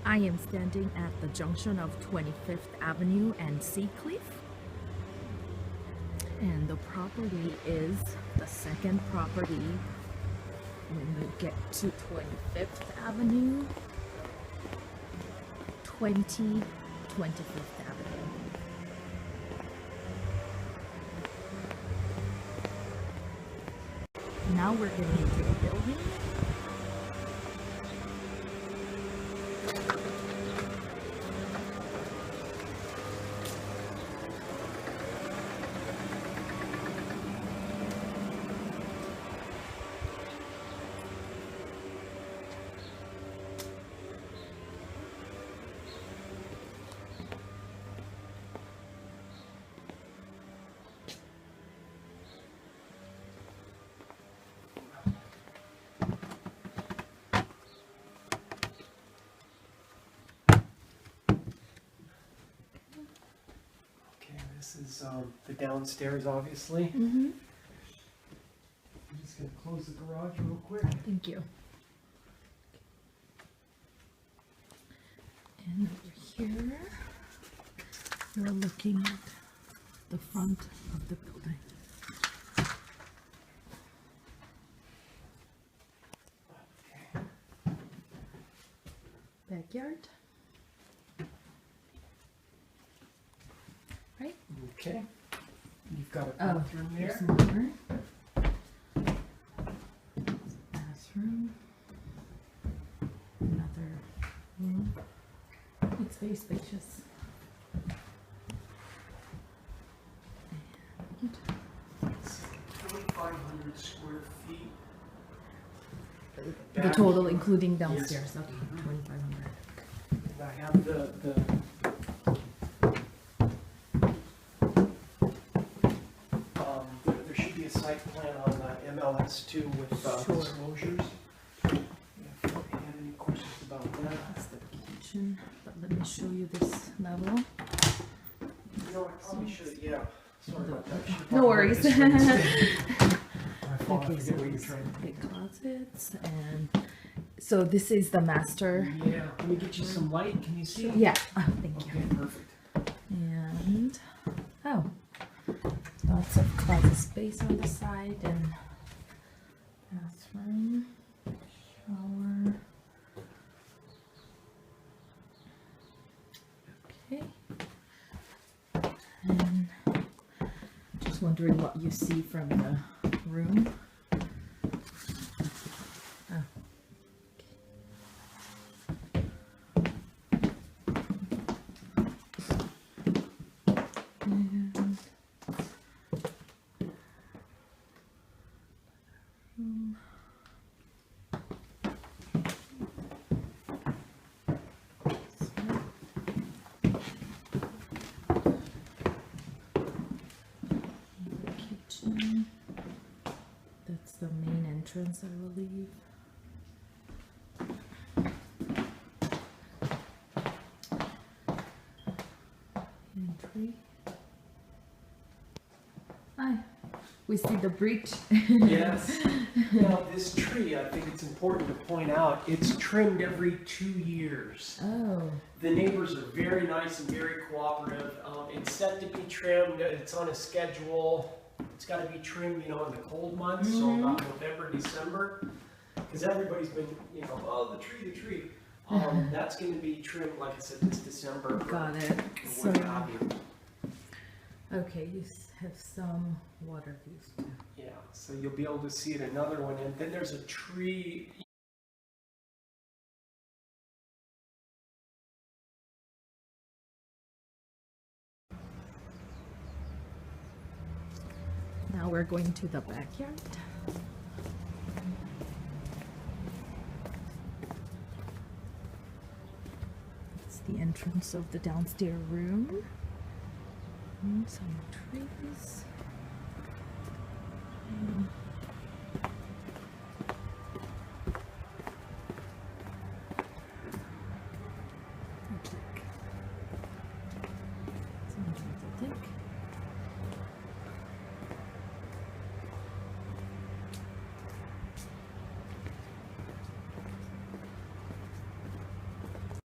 I am standing at the junction of 25th Avenue and Seacliff. And the property is the second property when you get to 25th Avenue, 25th Avenue. Now we're getting into the building. This is the downstairs, obviously. Mm-hmm. I'm just going to close the garage real quick. Thank you. And over here, you're looking at the front of the building. Backyard. Right? Okay. You've got a Oh, bathroom there's there. more. Bathroom. Another room. It's very spacious. And It's 2,500 square feet. the total, including downstairs, okay, 2,500. And I have there should be a site plan on MLS too with Sure. disclosures. Yeah, if you had any questions about that. That's the kitchen, but let me show you this level. You know, I probably should, yeah. Sorry about that. Should No probably worries. this way instead. My fault, I Okay, so forget what you're it's trying to big closets, and so this is the master. Yeah, let me get you some light. Can you see? Yeah, oh, thank you. Okay, perfect. And oh, lots of closet space on the side and bathroom, shower. Okay. And just wondering what you see from the room. Oh. And the kitchen. That's the main entrance, I believe. Entry. Hi. We see the breach. Yes. Now, this tree, I think it's important to point out, it's trimmed every 2 years. Oh. The neighbors are very nice and very cooperative. It's set to be trimmed. It's on a schedule. It's got to be trimmed, you know, in the cold months, so about November, December. Because everybody's been, you know, oh, the tree. That's going to be trimmed, like I said, this December. Got it. So, What have you. okay, you have some water views too. Yeah, so you'll be able to see it. Another one, and then there's a tree. Now we're going to the backyard. It's the entrance of the downstairs room. And some trees. And